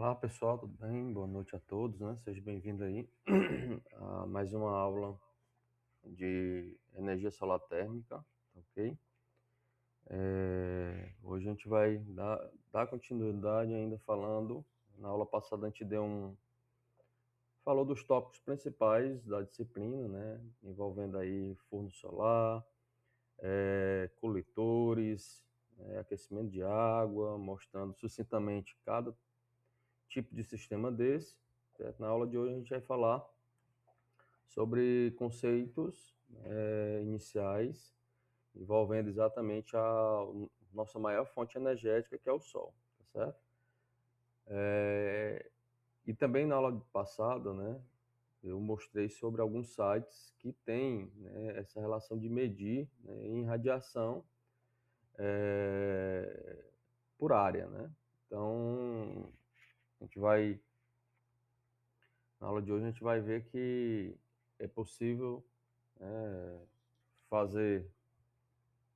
Olá pessoal, tudo bem? Boa noite a todos, né? Seja bem-vindo aí a mais uma aula de energia solar térmica, ok? Hoje a gente vai dar continuidade ainda falando. Na aula passada a gente falou dos tópicos principais da disciplina, né? Envolvendo aí forno solar, coletores, aquecimento de água, mostrando sucintamente cada tipo de sistema desse, certo? Na aula de hoje a gente vai falar sobre conceitos iniciais envolvendo exatamente a nossa maior fonte energética, que é o Sol, tá certo? E também na aula passada, né, eu mostrei sobre alguns sites que têm, né, essa relação de medir, né, em radiação por área, né? Então, a gente vai na aula de hoje a gente vai ver que é possível fazer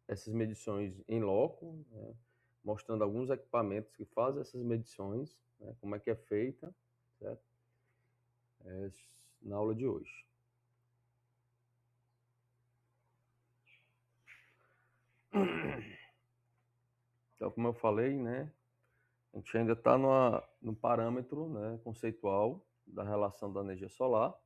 essas medições em loco, né, mostrando alguns equipamentos que fazem essas medições, né, como é que é feita, certo? Na aula de hoje. Então, como eu falei, né, a gente ainda está no parâmetro, né, conceitual da relação da energia solar.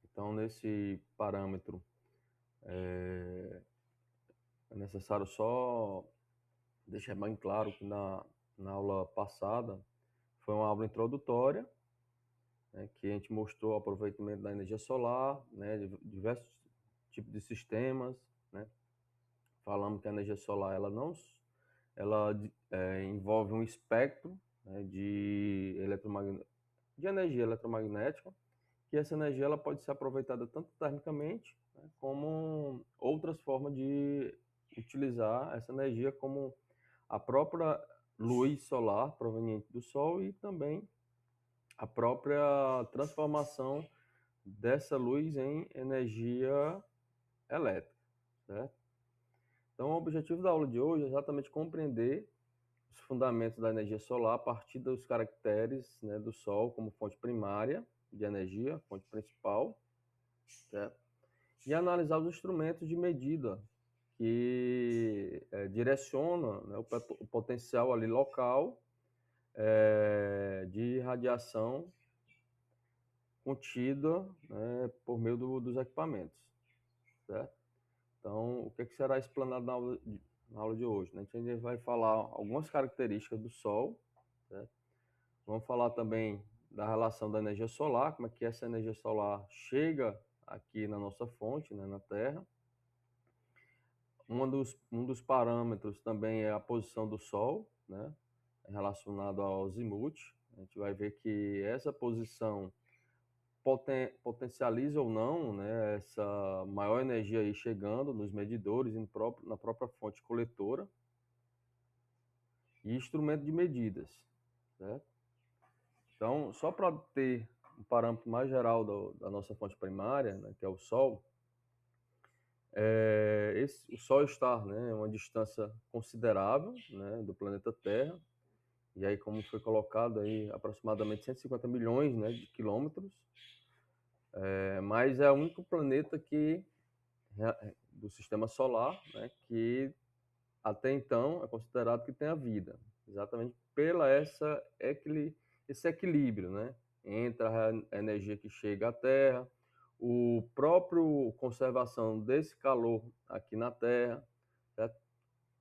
Então, nesse parâmetro, é necessário só deixar bem claro que na aula passada foi uma aula introdutória, né, que a gente mostrou o aproveitamento da energia solar, né, de diversos tipos de sistemas, né. Falamos que a energia solar ela envolve um espectro, né, de energia eletromagnética, que essa energia ela pode ser aproveitada tanto termicamente, né, como outras formas de utilizar essa energia, como a própria luz solar proveniente do Sol e também a própria transformação dessa luz em energia elétrica, certo? Então, o objetivo da aula de hoje é exatamente compreender os fundamentos da energia solar a partir dos caracteres, né, do Sol como fonte primária de energia, fonte principal, certo? E analisar os instrumentos de medida que direcionam, né, o potencial ali local de radiação contida, né, por meio dos equipamentos, certo? Então, o que será explanado na aula de hoje, né? A gente vai falar algumas características do Sol, certo? Vamos falar também da relação da energia solar, como é que essa energia solar chega aqui na nossa fonte, né, na Terra. Um dos parâmetros também é a posição do Sol, né, relacionado ao azimuth. A gente vai ver que essa posição potencializa ou não, né, essa maior energia aí chegando nos medidores e na própria fonte coletora e instrumento de medidas, certo? Então, só para ter um parâmetro mais geral da nossa fonte primária, né, que é o Sol, o Sol está, né, a uma distância considerável, né, do planeta Terra, e aí como foi colocado aí aproximadamente 150 milhões, né, de quilômetros, mas é o único planeta do sistema solar, né, que até então é considerado que tem a vida, exatamente esse equilíbrio, né, entre a energia que chega à Terra, o próprio conservação desse calor aqui na Terra, certo?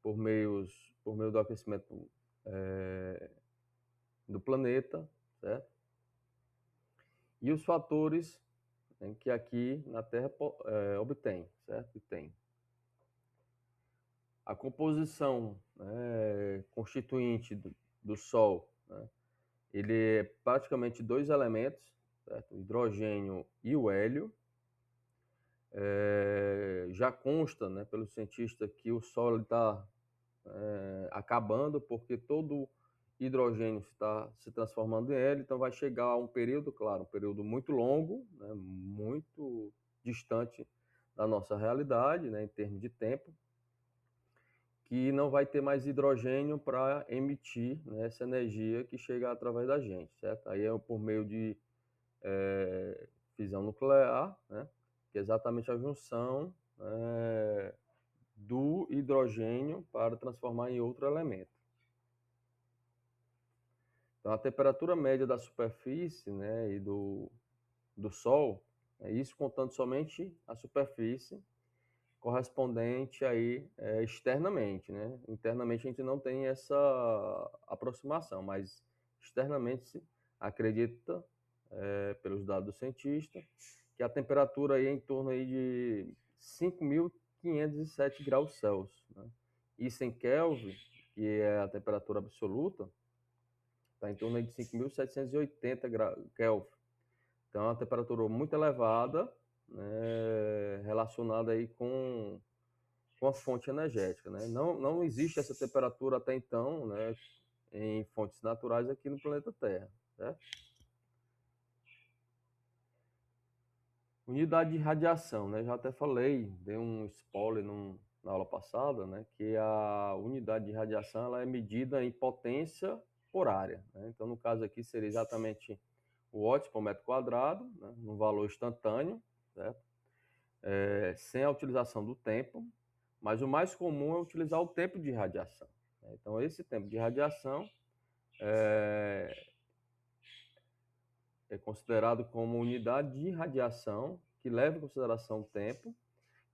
Por meio do aquecimento do planeta, certo? E os fatores, né, que aqui na Terra obtém, certo? E tem. A composição, né, constituinte do Sol, né, ele é praticamente dois elementos, certo? O hidrogênio e o hélio. Já consta, né, pelo cientista que o Sol está acabando porque todo hidrogênio está se transformando em hélio, então vai chegar a um período, claro, um período muito longo, né, muito distante da nossa realidade, né, em termos de tempo, que não vai ter mais hidrogênio para emitir, né, essa energia que chega através da gente, certo? Aí é por meio de fissão nuclear, né, que é exatamente a junção do hidrogênio para transformar em outro elemento. Então, a temperatura média da superfície, né, e do Sol, isso contando somente a superfície, correspondente aí externamente, né? Internamente a gente não tem essa aproximação, mas externamente se acredita, pelos dados do cientista, que a temperatura aí é em torno aí de 5.507 graus Celsius, né? Isso em Kelvin, que é a temperatura absoluta, está em torno aí de 5.780 Kelvin. Então, é uma temperatura muito elevada, né, relacionada aí com a fonte energética, né? Não existe essa temperatura até então, né, em fontes naturais aqui no planeta Terra, certo? Unidade de radiação, né? Já até falei, dei um spoiler na aula passada, né, que a unidade de radiação ela é medida em potência por área, né? Então, no caso aqui, seria exatamente o watts por metro quadrado, né, no valor instantâneo, certo? Sem a utilização do tempo, mas o mais comum é utilizar o tempo de radiação, né? Então, esse tempo de radiação é considerado como unidade de radiação, que leva em consideração o tempo,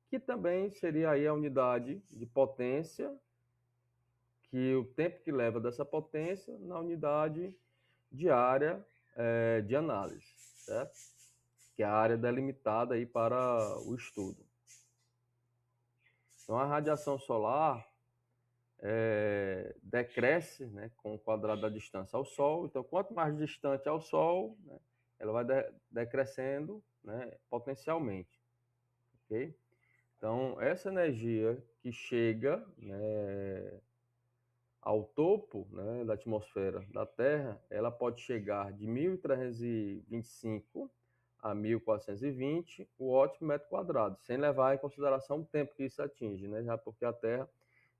que também seria aí a unidade de potência, que o tempo que leva dessa potência na unidade de área de análise, certo? Que é a área delimitada aí para o estudo. Então, a radiação solar decresce, né, com o quadrado da distância ao Sol. Então, quanto mais distante ao Sol, né, ela vai decrescendo, né, potencialmente. Ok? Então, essa energia que chega, né, ao topo, né, da atmosfera da Terra, ela pode chegar de 1.325 a 1.420 watts por metro quadrado, sem levar em consideração o tempo que isso atinge, né, já porque a Terra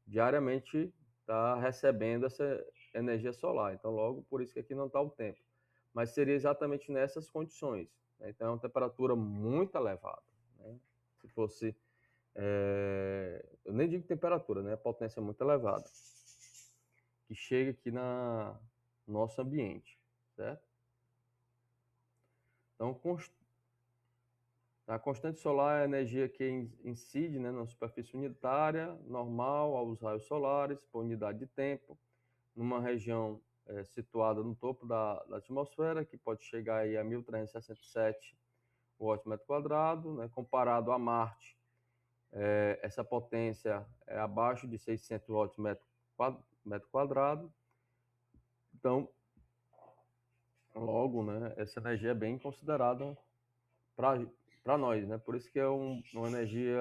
diariamente está recebendo essa energia solar. Então, logo, por isso que aqui não está o tempo. Mas seria exatamente nessas condições, né? Então, é uma temperatura muito elevada, né? Se fosse, eu nem digo temperatura, né? Potência muito elevada, que chega aqui no nosso ambiente, certo? Então, a constante solar é a energia que incide, né, na superfície unitária, normal aos raios solares, por unidade de tempo, numa região situada no topo da atmosfera, que pode chegar aí a 1.367 watts por metro quadrado, né? Comparado a Marte, essa potência é abaixo de 600 watts por metro quadrado. Então, logo, né, essa energia é bem considerada para nós, né? Por isso que é uma energia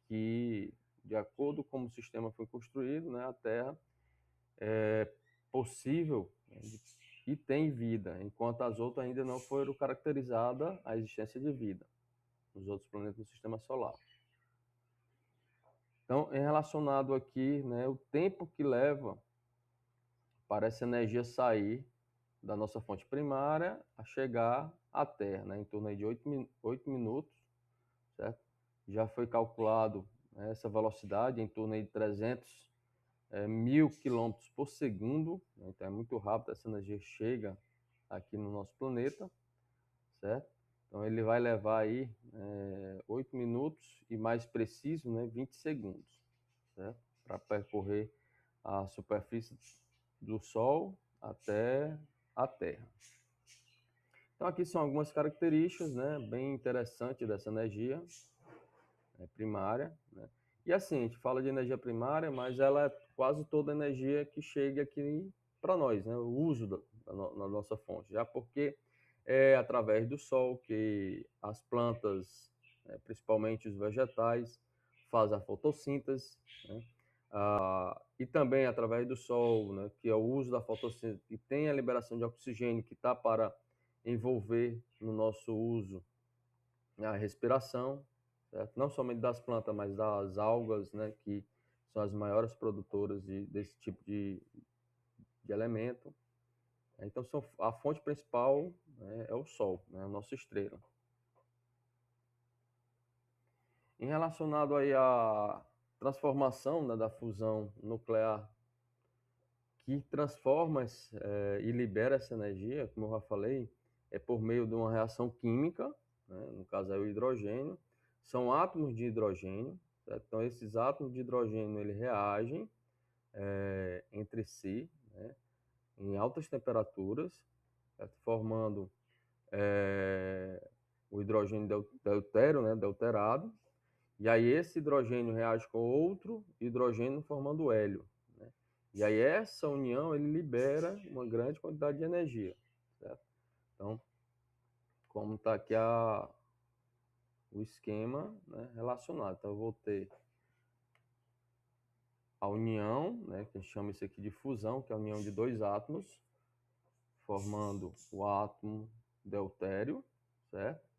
que, de acordo com como o sistema foi construído, né, a Terra é possível, né, e tem vida, enquanto as outras ainda não foram caracterizadas a existência de vida nos outros planetas do Sistema Solar. Então, em relacionado aqui, né, o tempo que leva para essa energia sair da nossa fonte primária a chegar à Terra, né, em torno de 8 minutos, certo? Já foi calculado, né, essa velocidade em torno de 300 mil quilômetros por segundo, né? Então é muito rápido, essa energia chega aqui no nosso planeta, certo? Então ele vai levar aí 8 minutos e mais preciso, né, 20 segundos, certo? Para percorrer a superfície do Sol até a Terra. Então aqui são algumas características, né, bem interessantes dessa energia primária, né? E assim, a gente fala de energia primária, mas ela é quase toda energia que chega aqui para nós, né? O uso na nossa fonte, já porque é através do sol que as plantas, principalmente os vegetais, fazem a fotossíntese, né? E também através do sol, né, que é o uso da fotossíntese, que tem a liberação de oxigênio que está para envolver no nosso uso a respiração, certo? Não somente das plantas, mas das algas, né, que são as maiores produtoras desse tipo de elemento. Então, a fonte principal, né, é o Sol, né, a nossa estrela. Em relacionado aí à transformação, né, da fusão nuclear, que transforma e libera essa energia, como eu já falei, é por meio de uma reação química, né, no caso é o hidrogênio, são átomos de hidrogênio, certo? Então esses átomos de hidrogênio eles reagem entre si, né, em altas temperaturas, certo? Formando o hidrogênio deutério, né, deuterado, e aí esse hidrogênio reage com outro hidrogênio formando hélio, né? E aí essa união ele libera uma grande quantidade de energia, certo? Então, como está aqui o esquema, né, relacionado. Então eu vou ter a união, né, que a gente chama isso aqui de fusão, que é a união de dois átomos, formando o átomo deutério, certo?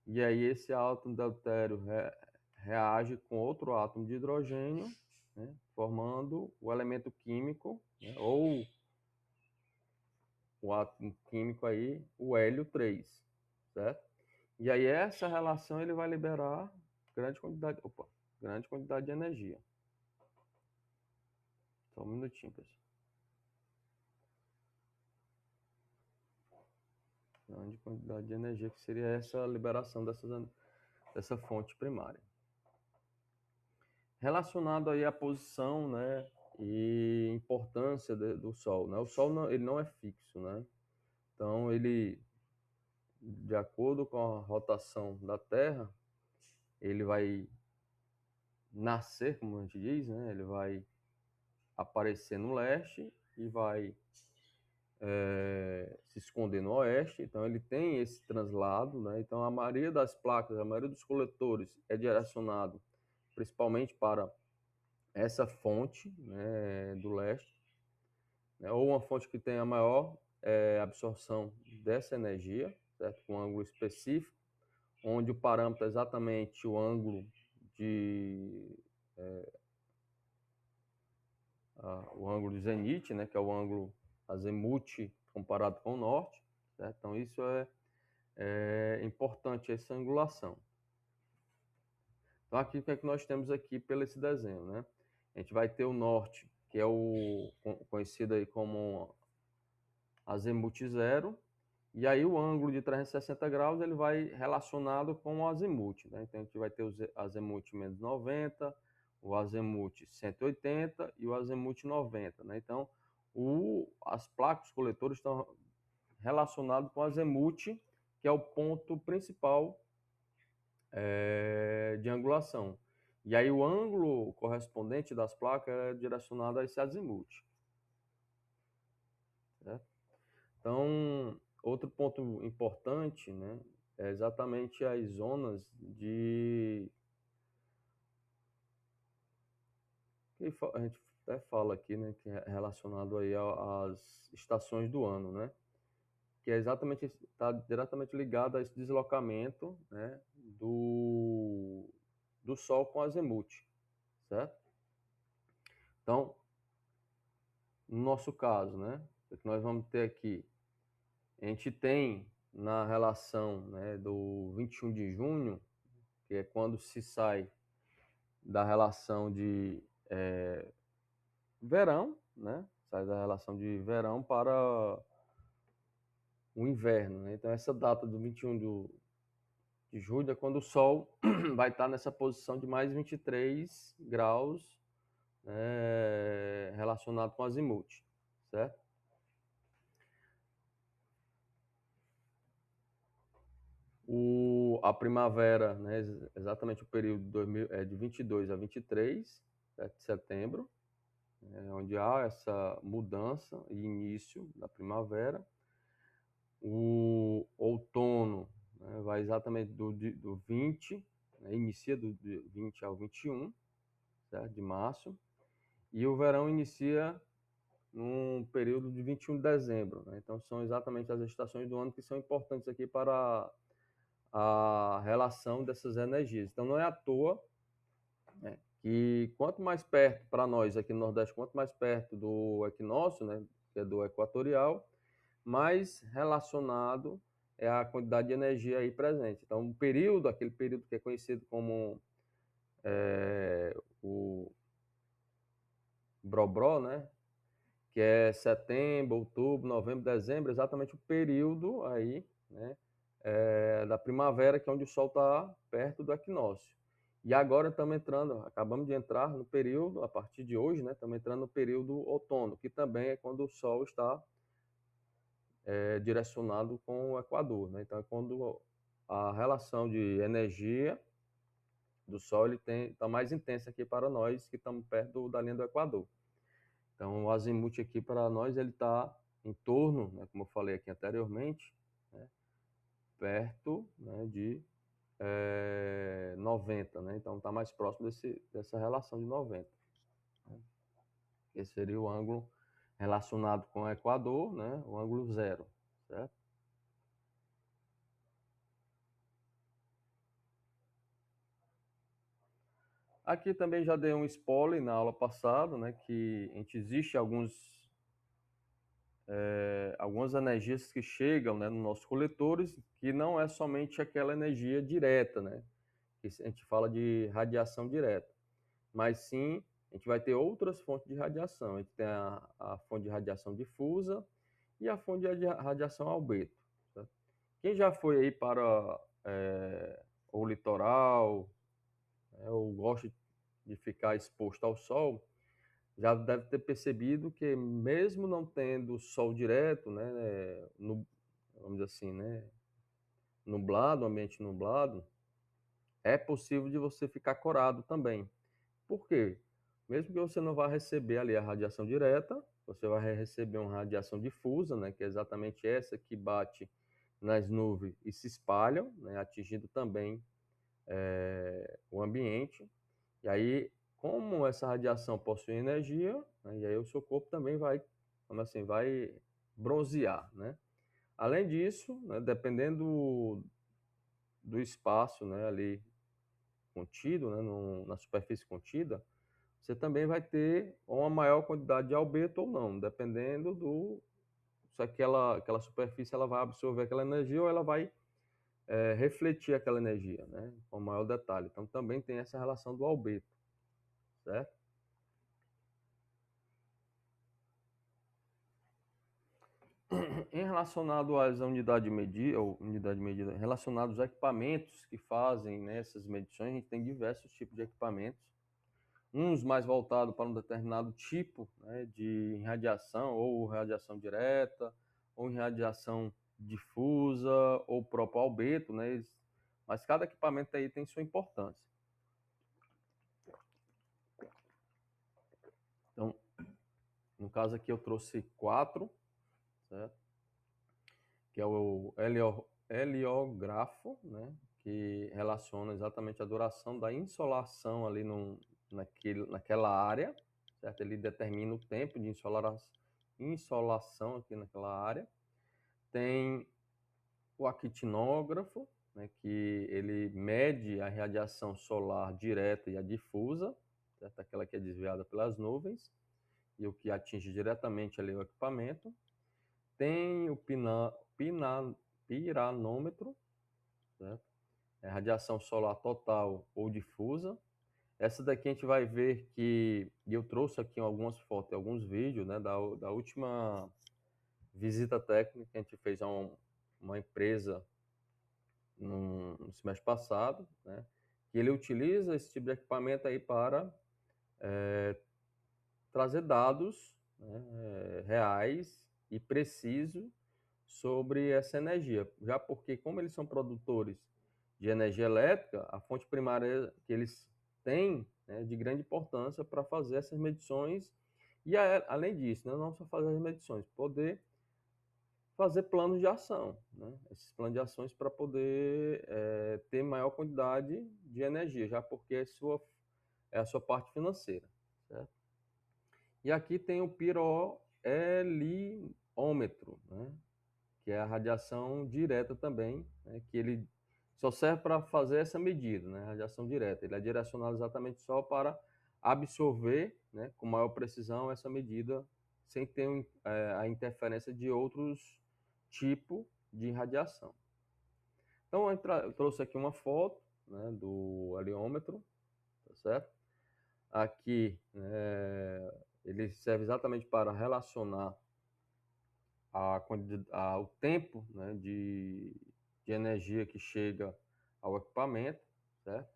E aí esse átomo deutério reage com outro átomo de hidrogênio, né, formando o elemento químico, né, ou o átomo químico aí, o hélio 3, certo? E aí essa relação ele vai liberar grande quantidade de energia. Só um minutinho, pessoal. Grande quantidade de energia, que seria essa liberação dessa fonte primária. Relacionado aí à posição, né, e importância do Sol, né? O Sol ele não é fixo, né? Então ele, de acordo com a rotação da Terra, ele vai nascer, como a gente diz, né? Ele vai aparecer no leste e vai se esconder no oeste. Então ele tem esse translado, né? Então a maioria das placas, a maioria dos coletores é direcionado principalmente para essa fonte, né, do leste, né, ou uma fonte que tenha maior absorção dessa energia, certo? Com um ângulo específico, onde o parâmetro é exatamente o ângulo o ângulo de zenite, né, que é o ângulo azimute comparado com o norte, certo? Então isso é importante, essa angulação. Então aqui o que é que nós temos aqui pelo esse desenho, né? A gente vai ter o norte, que é o conhecido aí como azimute zero, e aí o ângulo de 360 graus ele vai relacionado com o azimute, né? Então a gente vai ter o azimute menos 90, o azimute 180 e o azimute 90, né? Então as placas coletores estão relacionadas com o azimute, que é o ponto principal de angulação. E aí o ângulo correspondente das placas é direcionado a esse azimute, certo? Então, outro ponto importante, né, é exatamente as zonas que a gente até fala aqui, né, que é relacionado aí às estações do ano, né, que é exatamente, está diretamente ligado a esse deslocamento, né, do Sol com o azimute, certo? Então, no nosso caso, né, o que nós vamos ter aqui, a gente tem na relação, né, do 21 de junho, que é quando se sai da relação de verão, né, sai da relação de verão para o inverno, né? Então essa data do 21 de julho é quando o Sol vai estar nessa posição de mais 23 graus, né, relacionado com azimute, certo? A primavera, né, exatamente o período de 22 a 23, certo? De setembro, onde há essa mudança e início da primavera. O outono, né, vai exatamente do 20, né, inicia do 20 ao 21, certo? De março. E o verão inicia num período de 21 de dezembro, né? Então são exatamente as estações do ano que são importantes aqui para a relação dessas energias. Então não é à toa, né, que quanto mais perto, para nós aqui no Nordeste, quanto mais perto do equinócio, né, que é do equatorial, mais relacionado é a quantidade de energia aí presente. Então, o período, aquele período que é conhecido como o Brobró, né, que é setembro, outubro, novembro, dezembro, exatamente o período aí, né, da primavera, que é onde o Sol está perto do equinócio. E agora estamos entrando, acabamos de entrar no período, a partir de hoje, né, estamos entrando no período outono, que também é quando o Sol está direcionado com o Equador, né? Então é quando a relação de energia do Sol está mais intensa aqui para nós que estamos perto da linha do Equador. Então o azimuth aqui para nós ele está em torno, né, como eu falei aqui anteriormente, né, perto, né, de 90, né? Então está mais próximo dessa relação de 90. Né? Esse seria o ângulo relacionado com o Equador, né? O ângulo zero, certo? Aqui também já dei um spoiler na aula passada, né, que a gente existe algumas energias que chegam, né, nos nossos coletores, que não é somente aquela energia direta, né, que a gente fala de radiação direta, mas sim a gente vai ter outras fontes de radiação. A gente tem a fonte de radiação difusa e a fonte de radiação albedo. Tá? Quem já foi aí para o litoral, ou gosta de ficar exposto ao sol, já deve ter percebido que mesmo não tendo sol direto, né, vamos dizer assim, né, nublado, ambiente nublado, é possível de você ficar corado também. Por quê? Mesmo que você não vá receber ali a radiação direta, você vai receber uma radiação difusa, né, que é exatamente essa que bate nas nuvens e se espalham, né, atingindo também o ambiente. E aí, como essa radiação possui energia, né, e aí o seu corpo também vai, como assim, vai bronzear, né? Além disso, né, dependendo do espaço, né, ali contido, né, na superfície contida, você também vai ter uma maior quantidade de albedo ou não, dependendo do se aquela superfície ela vai absorver aquela energia ou ela vai refletir aquela energia, né, com maior detalhe. Então também tem essa relação do albedo, certo? Em relacionado às unidades de medida, ou unidade de medida, relacionados aos equipamentos que fazem, né, essas medições, a gente tem diversos tipos de equipamentos, uns mais voltados para um determinado tipo, né, de irradiação, ou radiação direta, ou irradiação difusa, ou próprio albedo, né, mas cada equipamento aí tem sua importância. Então, no caso aqui eu trouxe 4, certo? Que é o heliógrafo, né, que relaciona exatamente a duração da insolação ali naquela área, certo? Ele determina o tempo de insolação aqui naquela área. Tem o actinógrafo, né, que ele mede a radiação solar direta e a difusa, certo? Aquela que é desviada pelas nuvens e o que atinge diretamente ali o equipamento. Tem o piranômetro, certo? É radiação solar total ou difusa. Essa daqui a gente vai ver que, e eu trouxe aqui algumas fotos, alguns vídeos, né, da última visita técnica que a gente fez a uma empresa no semestre passado, né, que ele utiliza esse tipo de equipamento aí para trazer dados, né, reais e precisos sobre essa energia, já porque como eles são produtores de energia elétrica, a fonte primária que eles têm, né, de grande importância para fazer essas medições e além disso, né, não só fazer as medições, poder fazer planos de ação, né, esses planos de ações para poder ter maior quantidade de energia, já porque é a sua parte financeira, certo? E aqui tem o piroeliômetro, né, que é a radiação direta também, né, que ele só serve para fazer essa medida, né, radiação direta. Ele é direcionado exatamente só para absorver, né, com maior precisão essa medida sem ter a interferência de outros tipos de radiação. Então, eu trouxe aqui uma foto, né, do heliômetro, tá certo? Aqui, ele serve exatamente para relacionar o tempo, né, de energia que chega ao equipamento, certo?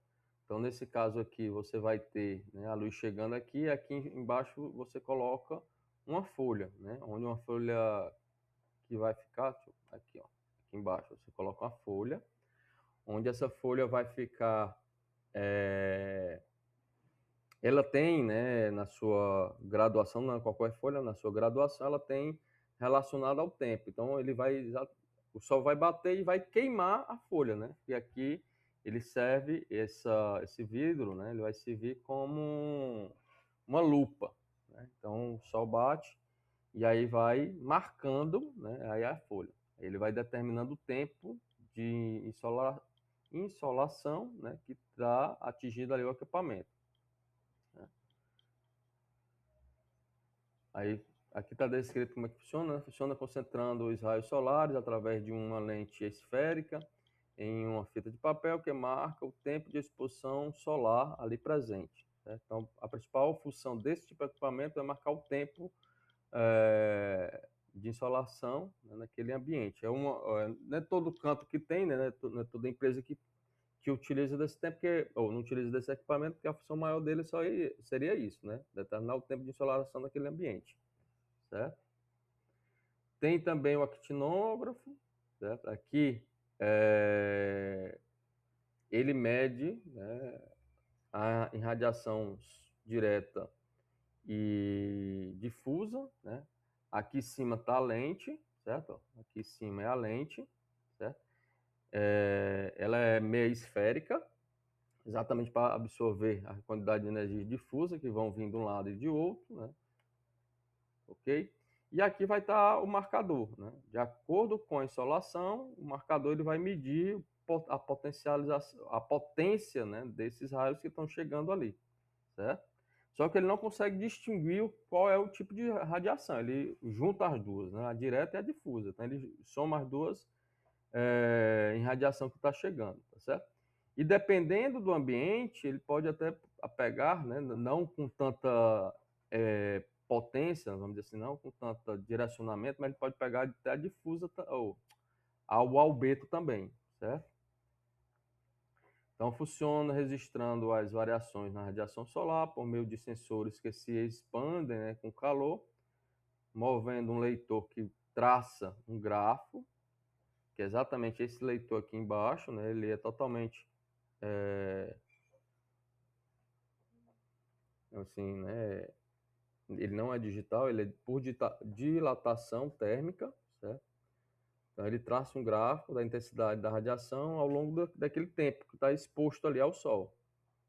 Então, nesse caso aqui, você vai ter, né, a luz chegando aqui, e aqui embaixo você coloca uma folha, né, onde uma folha que vai ficar, aqui, ó, aqui embaixo, você coloca uma folha, onde essa folha vai ficar, ela tem, né, na sua graduação, na qualquer folha, na sua graduação, ela tem relacionado ao tempo. Então, o sol vai bater e vai queimar a folha, né? E aqui ele serve, esse vidro, né, ele vai servir como uma lupa, né? Então, o sol bate e aí vai marcando, né, aí a folha. Ele vai determinando o tempo de insolação, né, que está atingindo ali o equipamento. Aí, aqui está descrito como é que funciona, né? Funciona concentrando os raios solares através de uma lente esférica em uma fita de papel que marca o tempo de exposição solar ali presente, certo? Então, a principal função desse tipo de equipamento é marcar o tempo de insolação, né, naquele ambiente. Não é todo canto que tem, né? Não é toda empresa que utiliza desse tempo, ou não utiliza desse equipamento, porque a função maior dele seria isso, né? Determinar o tempo de insolação daquele ambiente, certo? Tem também o actinógrafo, certo? Aqui ele mede, né, a irradiação direta e difusa, né? Aqui em cima está a lente, certo? Aqui em cima é a lente, certo? Ela é meia esférica, exatamente para absorver a quantidade de energia difusa que vão vir de um lado e de outro, né? Ok? E aqui vai estar o marcador, né? De acordo com a insolação, o marcador ele vai medir a potencialização, a potência, né, desses raios que estão chegando ali, certo? Só que ele não consegue distinguir qual é o tipo de radiação. Ele junta as duas, né? A direta e a difusa. Então ele soma as duas em radiação que está chegando, tá certo? E dependendo do ambiente, ele pode até pegar, né, não com tanta potência, vamos dizer assim, não com tanto direcionamento, mas ele pode pegar até a difusa ou ao albedo também, certo? Então funciona registrando as variações na radiação solar por meio de sensores que se expandem, né, com calor, movendo um leitor que traça um grafo, que é exatamente esse leitor aqui embaixo, né? Ele é totalmente assim, né? Ele não é digital, ele é por dilatação térmica, certo? Então ele traça um gráfico da intensidade da radiação ao longo daquele tempo que está exposto ali ao Sol.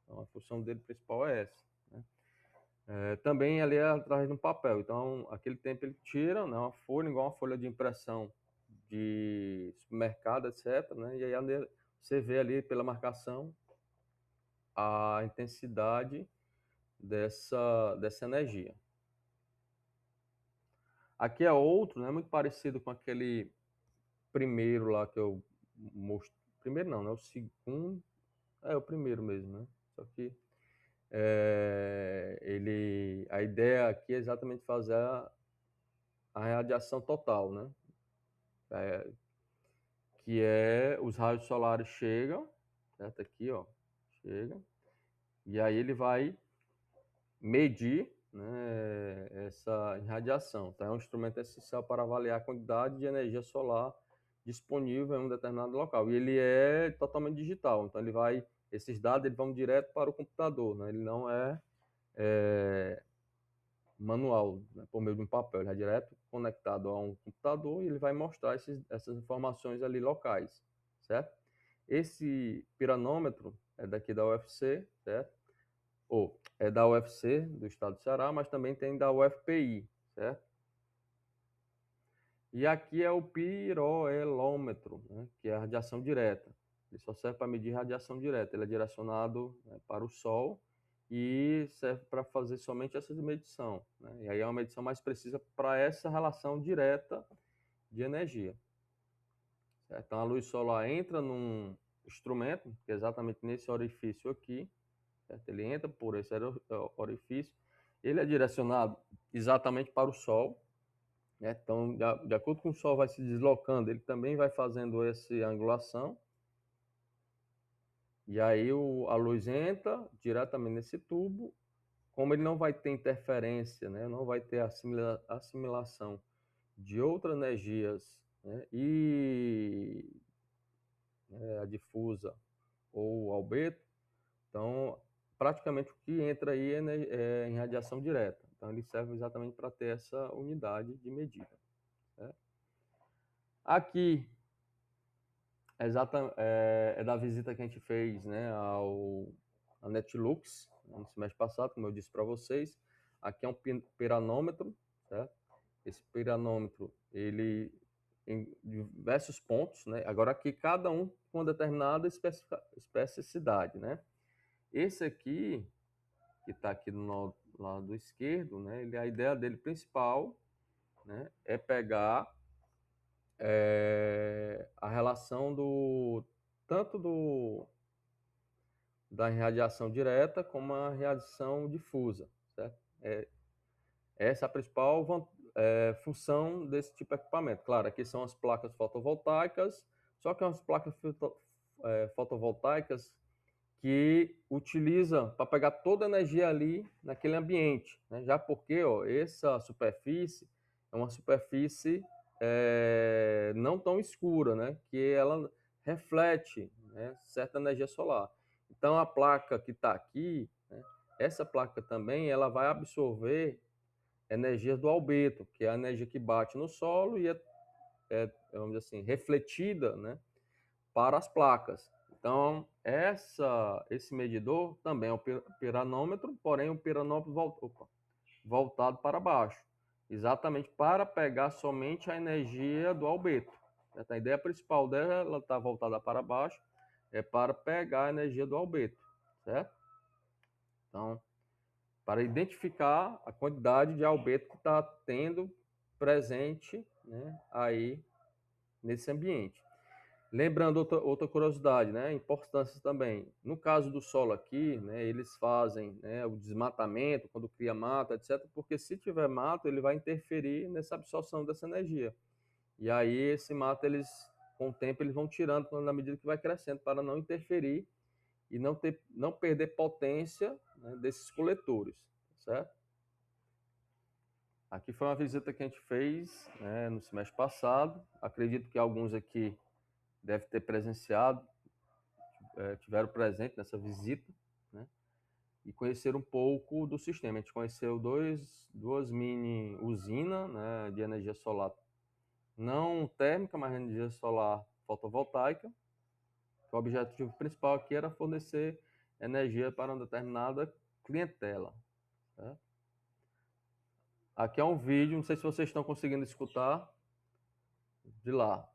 Então a função dele principal é essa, né? Também ali é através de um papel. Então aquele tempo ele tira, né, uma folha, igual uma folha de impressão de supermercado, etc., né? E aí você vê ali pela marcação a intensidade dessa energia. Aqui é outro, né, muito parecido com aquele primeiro lá que eu mostrei. Primeiro não, né? O segundo. É o primeiro mesmo, né? Só que a ideia aqui é exatamente fazer a radiação total, né? Que é os raios solares chegam, certo? Aqui, ó, chega. E aí ele vai medir, né, essa irradiação. Então, é um instrumento essencial para avaliar a quantidade de energia solar disponível em um determinado local. E ele é totalmente digital, então esses dados eles vão direto para o computador, né? Ele não é manual, né, por meio de um papel, ele é direto conectado a um computador e ele vai mostrar essas informações ali locais, certo? Esse piranômetro é daqui da UFC, certo? Ou é da UFC, do estado do Ceará, mas também tem da UFPI, certo? E aqui é o piroelômetro, né, que é a radiação direta. Ele só serve para medir radiação direta. Ele é direcionado, né, para o Sol e serve para fazer somente essa medição, né? E aí é uma medição mais precisa para essa relação direta de energia. Certo? Então a luz solar entra num instrumento, que é exatamente nesse orifício aqui, certo? Ele entra por esse orifício, ele é direcionado exatamente para o Sol, né? Então, de acordo com o Sol vai se deslocando, ele também vai fazendo essa angulação, e aí a luz entra diretamente nesse tubo. Como ele não vai ter interferência, né? Não vai ter assimilação de outras energias, né? E a difusa ou albedo, então praticamente o que entra aí é em radiação direta. Então ele serve exatamente para ter essa unidade de medida. Certo? Aqui é da visita que a gente fez, né, a Netlux no semestre passado, como eu disse para vocês. Aqui é um piranômetro, certo? Esse piranômetro, ele em diversos pontos, né? Agora aqui cada um com uma determinada especificidade, né? Esse aqui, que está aqui no lado esquerdo, né? A ideia dele principal, né, é pegar a relação tanto da irradiação direta como a radiação difusa, certo? Essa é a principal função desse tipo de equipamento. Claro, aqui são as placas fotovoltaicas, só que são as placas fotovoltaicas que utiliza para pegar toda a energia ali naquele ambiente, né? Já porque essa superfície é uma superfície não tão escura, né? Que ela reflete, né, certa energia solar. Então a placa que está aqui, né, essa placa também ela vai absorver energias do albedo, que é a energia que bate no solo e vamos dizer assim, refletida, né, para as placas. Então, esse medidor também é um piranômetro, porém um piranômetro voltado para baixo, exatamente para pegar somente a energia do albedo. A ideia principal dela está voltada para baixo, é para pegar a energia do albedo, certo? Então, para identificar a quantidade de albedo que está tendo presente, né, aí nesse ambiente. Lembrando outra curiosidade, né, importância também. No caso do solo aqui, né, eles fazem, né, o desmatamento, quando cria mato, etc., porque se tiver mato, ele vai interferir nessa absorção dessa energia. E aí esse mato, com o tempo, eles vão tirando na medida que vai crescendo, para não interferir e não perder potência, né, desses coletores, certo? Aqui foi uma visita que a gente fez, né, no semestre passado. Acredito que alguns aqui devem ter presenciado, tiveram presente nessa visita, né, e conheceram um pouco do sistema. A gente conheceu duas mini usinas, né, de energia solar, não térmica, mas energia solar fotovoltaica. O objetivo principal aqui era fornecer energia para uma determinada clientela. Certo? Aqui é um vídeo, não sei se vocês estão conseguindo escutar de lá.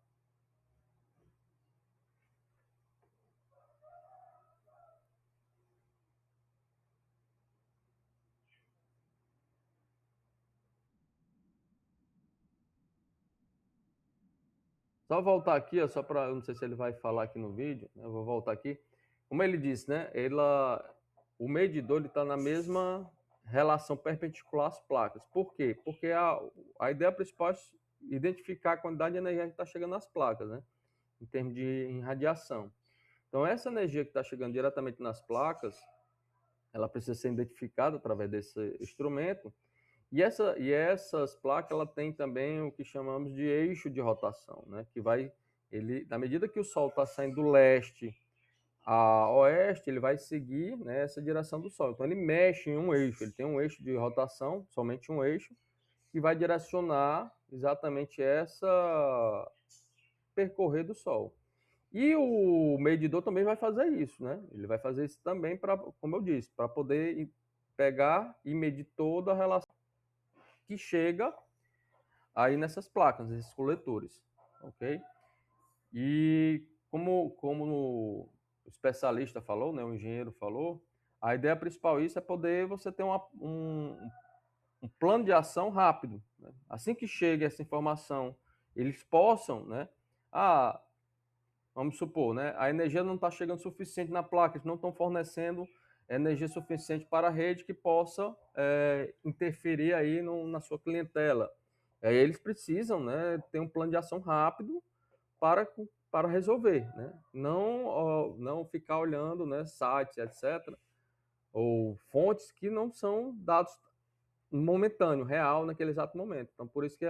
Só voltar aqui, ó, só para, não sei se ele vai falar aqui no vídeo, né? Eu vou voltar aqui. Como ele disse, né? O medidor está na mesma relação perpendicular às placas. Por quê? Porque a ideia principal é identificar a quantidade de energia que está chegando nas placas, né? Em termos de irradiação. Então, essa energia que está chegando diretamente nas placas, ela precisa ser identificada através desse instrumento. E essas placas, ela tem também o que chamamos de eixo de rotação, né? Que na medida que o Sol está saindo do leste a oeste, ele vai seguir, né, essa direção do Sol. Então ele mexe em um eixo, ele tem um eixo de rotação, somente um eixo, que vai direcionar exatamente essa percorrer do Sol. E o medidor também vai fazer isso, né? Ele vai fazer isso também para, como eu disse, para poder pegar e medir toda a relação que chega aí nessas placas, nesses coletores, ok? E como o especialista falou, né, o engenheiro falou, A ideia principal isso é poder você ter um plano de ação rápido, né? Assim que chega essa informação, eles possam, né? Ah, vamos supor, né? A energia não está chegando suficiente na placa, eles não estão fornecendo energia suficiente para a rede que possa interferir aí na sua clientela. Aí eles precisam, né, ter um plano de ação rápido para, para resolver, né? Não ficar olhando, né, sites, etc., ou fontes que não são dados momentâneo, real, naquele exato momento. Então, por isso que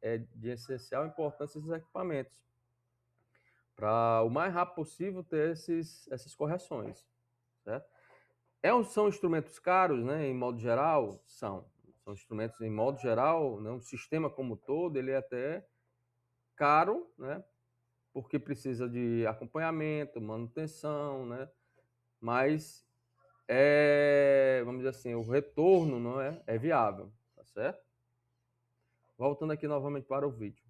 é de essencial importância esses equipamentos, para o mais rápido possível ter essas correções, certo? São instrumentos caros, né, em modo geral? São instrumentos em modo geral, né, um sistema como um todo, ele é até caro, né, porque precisa de acompanhamento, manutenção, né, mas vamos dizer assim, o retorno não é viável, tá certo? Voltando aqui novamente para o vídeo.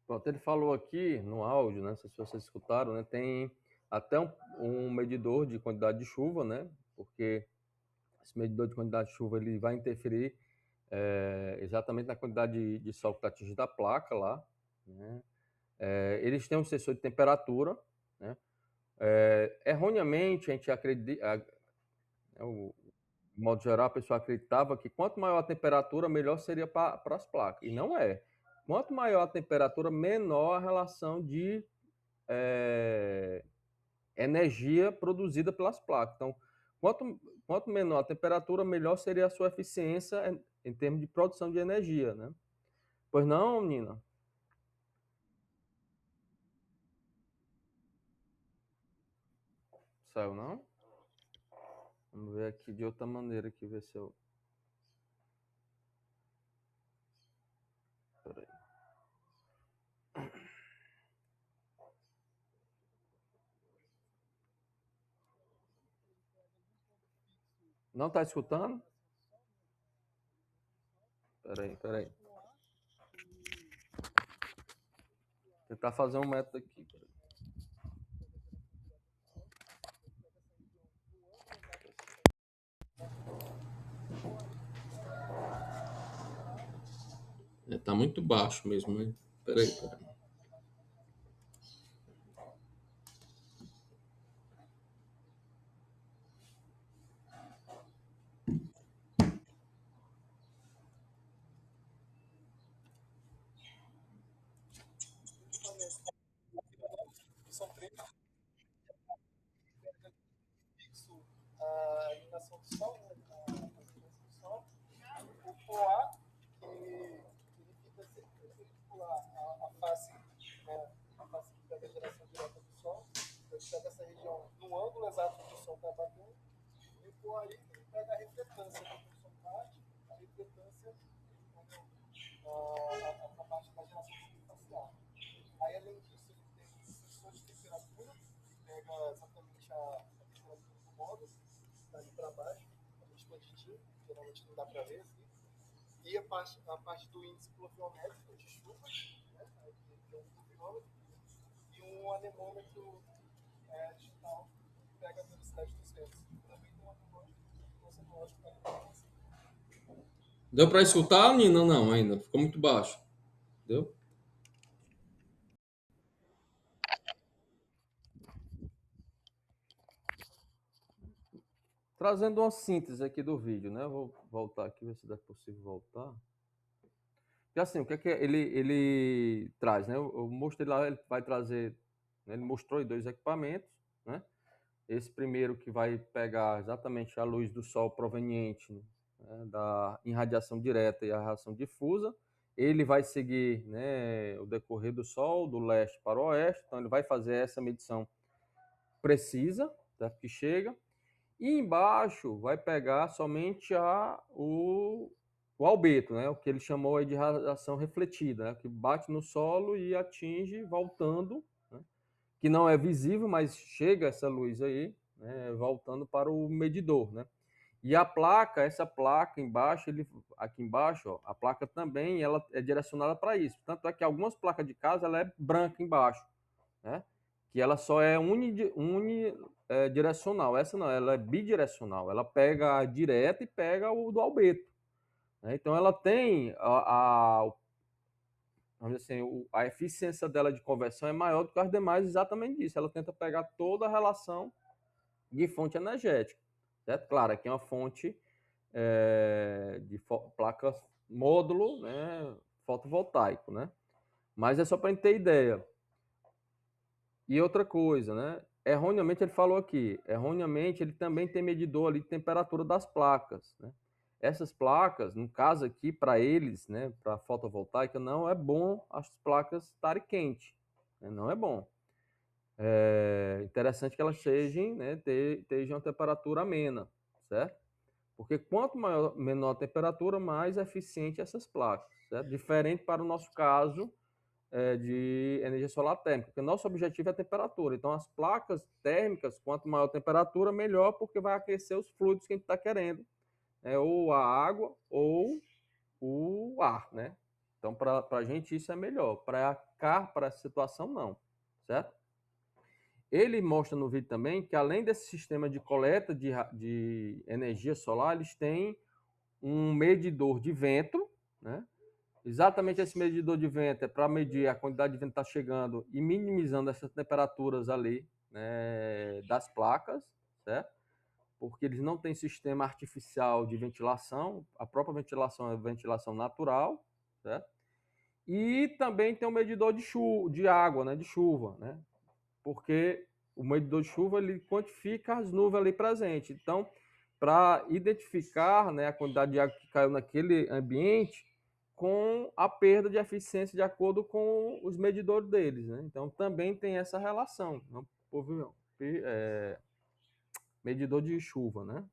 Pronto, ele falou aqui no áudio, né? Não sei se vocês escutaram, né? Tem até um medidor de quantidade de chuva, né? Porque esse medidor de quantidade de chuva ele vai interferir exatamente na quantidade de sol que está atingindo a placa lá, né? Eles têm um sensor de temperatura, né? Erroneamente, a gente acredita, de modo geral, a pessoa acreditava que quanto maior a temperatura, melhor seria para as placas. E não é. Quanto maior a temperatura, menor a relação de energia produzida pelas placas. Então, quanto menor a temperatura, melhor seria a sua eficiência em termos de produção de energia, né? Pois não, Nina? Saiu não? Vamos ver aqui de outra maneira aqui, ver se eu... Peraí. Não está escutando? Peraí. Tentar fazer um método aqui. Tá muito baixo mesmo, né? Peraí. A iluminação do sol, né? A iluminação do sol. O poá, que ele fica circular a face, né? A face que pega a geração direta do sol. Ele pega essa região no ângulo exato que o sol está batendo. E o poá ele pega a refletância do som bate, a refletância a parte da geração facial. Aí, além disso, ele tem sensor de temperatura, que pega exatamente a temperatura do módulo, dali para baixo, escondidinho, geralmente não dá para ver assim. E a parte do índice pluviométrico de chuvas, né? Aí tem um pluviômetro e um anemômetro digital que pega a velocidade dos ventos. Também tem um anemômetro cosmológico para Deu para escutar, Nina? Não, ainda. Ficou muito baixo. Deu? Trazendo uma síntese aqui do vídeo, né? Vou voltar aqui, ver se é possível voltar. Porque assim, o que é que ele traz, né? Eu mostrei lá, ele vai trazer, né, ele mostrou aí 2 equipamentos, né? Esse primeiro que vai pegar exatamente a luz do sol proveniente, né, da irradiação direta e a radiação difusa. Ele vai seguir, né, o decorrer do sol, do leste para o oeste, então ele vai fazer essa medição precisa, certo? Que chega. E embaixo vai pegar somente o albedo, né? O que ele chamou aí de radiação refletida, né? Que bate no solo e atinge voltando, né? Que não é visível, mas chega essa luz aí, né? Voltando para o medidor, né? E a placa, essa placa embaixo, aqui embaixo, ó, a placa também ela é direcionada para isso. Tanto é que algumas placas de casa ela é branca embaixo, né? Que ela só é unidirecional. Essa não, ela é bidirecional. Ela pega a direta e pega o do albedo, né? Então ela tem vamos dizer assim, a eficiência dela de conversão é maior do que as demais, exatamente disso. Ela tenta pegar toda a relação de fonte energética, certo? Claro, aqui é uma fonte de placas módulo, né, fotovoltaico, né? Mas é só para a gente ter ideia. E outra coisa, né? Erroneamente ele falou aqui, erroneamente ele também tem medidor ali de temperatura das placas, né? Essas placas, no caso aqui, para eles, né, para fotovoltaica, não é bom as placas estarem quentes, né? Não é bom. É interessante que elas sejam, né, estejam a temperatura amena, certo? Porque quanto menor a temperatura, mais eficiente essas placas, certo? Diferente para o nosso caso, de energia solar térmica, porque nosso objetivo é a temperatura. Então, as placas térmicas, quanto maior a temperatura, melhor, porque vai aquecer os fluidos que a gente está querendo, né? Ou a água ou o ar, né? Então, para a gente isso é melhor. Para cá, para essa situação, não, certo? Ele mostra no vídeo também que, além desse sistema de coleta de energia solar, eles têm um medidor de vento, né? Exatamente esse medidor de vento é para medir a quantidade de vento que está chegando e minimizando essas temperaturas ali, né, das placas, certo? Porque eles não têm sistema artificial de ventilação, a própria ventilação é ventilação natural, certo? E também tem um medidor de água, né, de chuva, né? Porque o medidor de chuva ele quantifica as nuvens ali presentes. Então, para identificar, né, a quantidade de água que caiu naquele ambiente com a perda de eficiência de acordo com os medidores deles, né? Então, também tem essa relação, né? Medidor de chuva, né?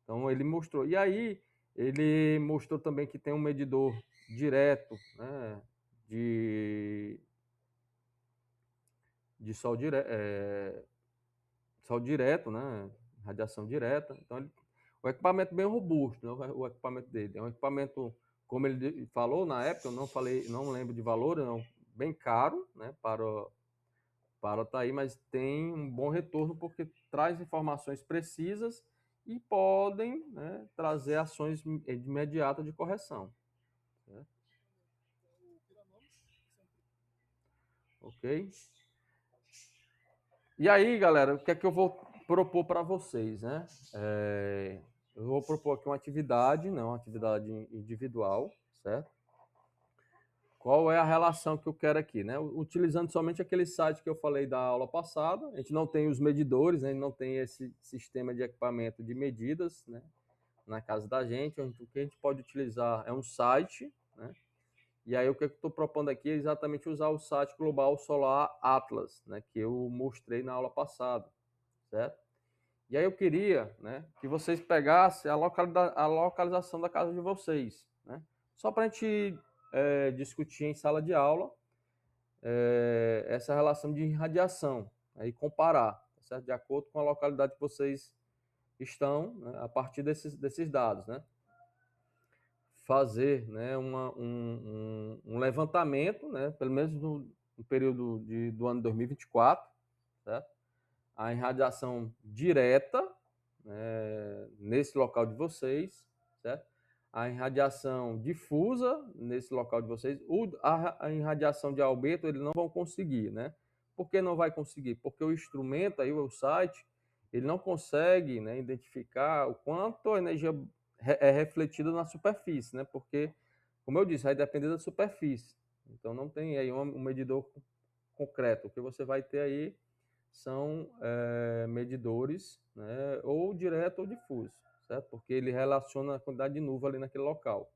Então, ele mostrou. E aí, ele mostrou também que tem um medidor direto, né, de sol direto, né? Radiação direta. Então, o equipamento bem robusto, né? O equipamento dele. É um equipamento, como ele falou na época, eu não falei, não lembro de valor, não, bem caro, né? Para tá aí, mas tem um bom retorno porque traz informações precisas e podem, né, trazer ações imediatas de correção, né? Ok? E aí, galera, o que é que eu vou propor para vocês, né? Eu vou propor aqui uma atividade, não uma atividade individual, certo? Qual é a relação que eu quero aqui, né? Utilizando somente aquele site que eu falei da aula passada, a gente não tem os medidores, né? A gente não tem esse sistema de equipamento de medidas, né, na casa da gente. O que a gente pode utilizar é um site, né? E aí o que eu estou propondo aqui é exatamente usar o site Global Solar Atlas, né, que eu mostrei na aula passada, certo? E aí eu queria, né, que vocês pegassem a localização da casa de vocês, né? Só para a gente discutir em sala de aula essa relação de radiação, né, e comparar, tá certo? De acordo com a localidade que vocês estão, né, a partir desses dados, né? Fazer, né, um levantamento, né, pelo menos no período do ano 2024, certo? A irradiação direta, né, nesse local de vocês, certo? A irradiação difusa nesse local de vocês, a irradiação de albedo eles não vão conseguir, né? Por que não vai conseguir? Porque o instrumento aí, o site, ele não consegue, né, identificar o quanto a energia é refletida na superfície, né? Porque Como eu disse, vai depender da superfície. Então não tem aí um medidor concreto. O que você vai ter aí são medidores, né, ou direto ou difuso, certo? Porque ele relaciona a quantidade de nuvem ali naquele local.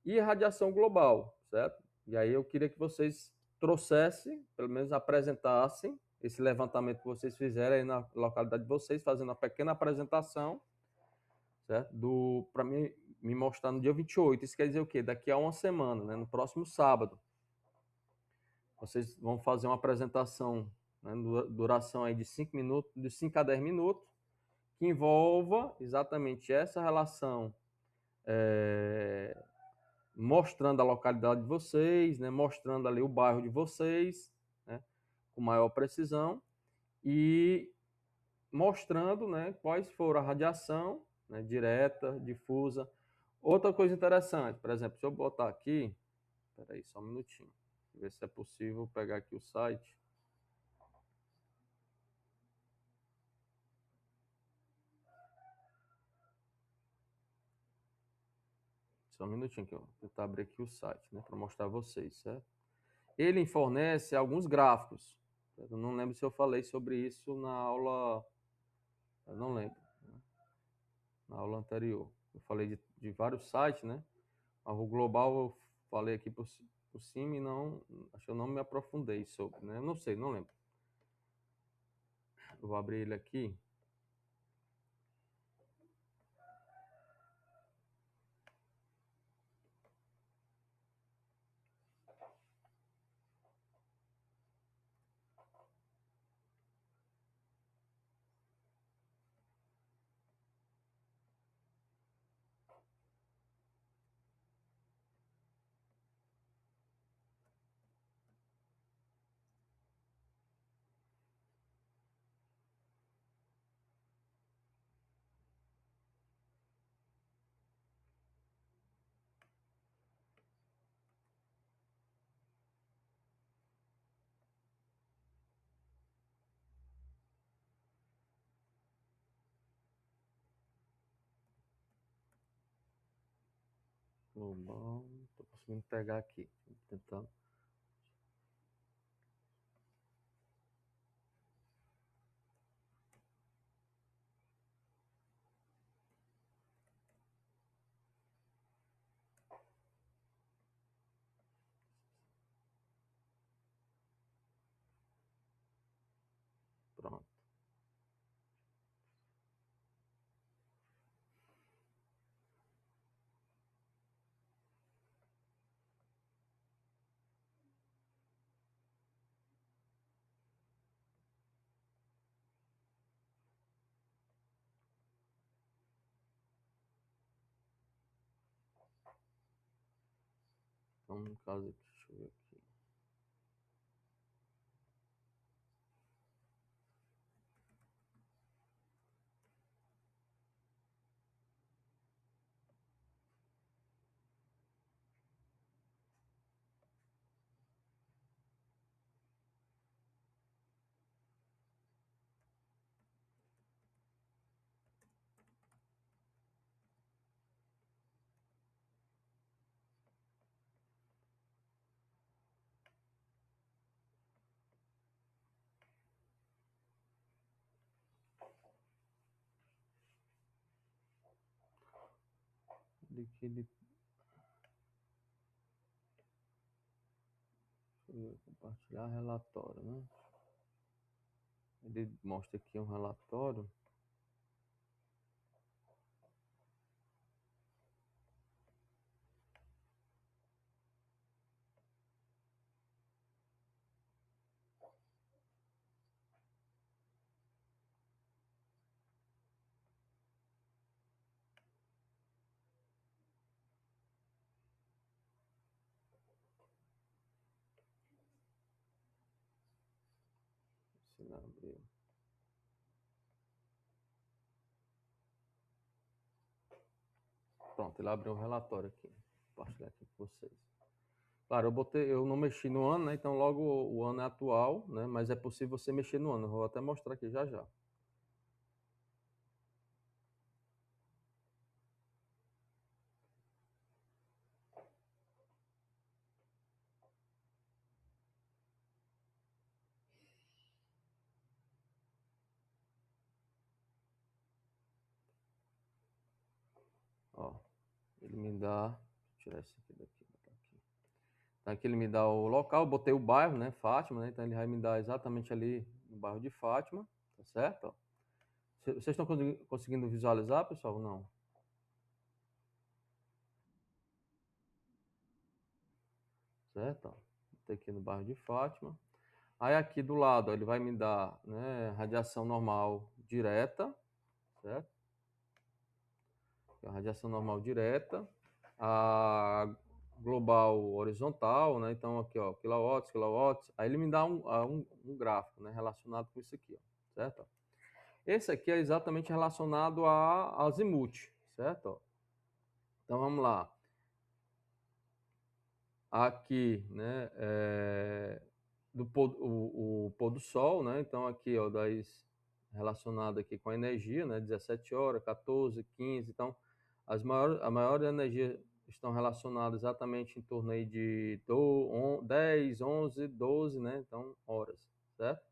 E a radiação global, certo? E aí eu queria que vocês trouxessem, pelo menos apresentassem esse levantamento que vocês fizeram aí na localidade de vocês, fazendo uma pequena apresentação, certo? Para mim me mostrar no dia 28. Isso quer dizer o quê? Daqui a uma semana, né? No próximo sábado. Vocês vão fazer uma apresentação, né, duração aí de 5 minutos, de 5 a 10 minutos, que envolva exatamente essa relação, mostrando a localidade de vocês, né, mostrando ali o bairro de vocês, né, com maior precisão, e mostrando, né, quais foram a radiação, né, direta, difusa. Outra coisa interessante, por exemplo, se eu botar aqui, espera aí só um minutinho, ver se é possível pegar aqui o site. Só um minutinho que eu vou tentar abrir aqui o site, né, para mostrar a vocês, certo? Ele fornece alguns gráficos. Eu não lembro se eu falei sobre isso na aula, eu não lembro, né, na aula anterior. Eu falei de vários sites, né? O global eu falei aqui por cima e não, acho que eu não me aprofundei sobre, né? Não sei, não lembro. Eu vou abrir ele aqui. Global, tô conseguindo pegar aqui, tentando. Pronto. Então, no caso aqui, deixa eu ver aqui. Deixa eu ver, compartilhar relatório, né? Ele mostra aqui um relatório. Se não abriu. Pronto, ele abriu um relatório aqui. Vou compartilhar aqui com vocês. Claro, eu não mexi no ano, né? Então logo o ano é atual, né? Mas é possível você mexer no ano. Eu vou até mostrar aqui já já. me dá, vou tirar isso aqui daqui, botar aqui. Então aqui ele me dá o local, botei o bairro, né, Fátima, né? Então ele vai me dar exatamente ali no bairro de Fátima, tá certo? Ó. Vocês estão conseguindo visualizar, pessoal, ou não? Certo? Ó. Botei aqui no bairro de Fátima. Aí aqui do lado, ó, ele vai me dar, né, radiação normal direta, certo? A radiação normal direta, a global horizontal, né? Então aqui, ó, quilowatts, quilowatts. Aí ele me dá um gráfico, né, relacionado com isso aqui, ó, certo? Esse aqui é exatamente relacionado a azimuth, certo? Então vamos lá. Aqui, né, o pôr do sol, né? Então aqui, ó, relacionado aqui com a energia, né? 17 horas, 14, 15. Então, a maior energia estão relacionadas exatamente em torno aí de 10, 11, 12, né? Então, horas, certo?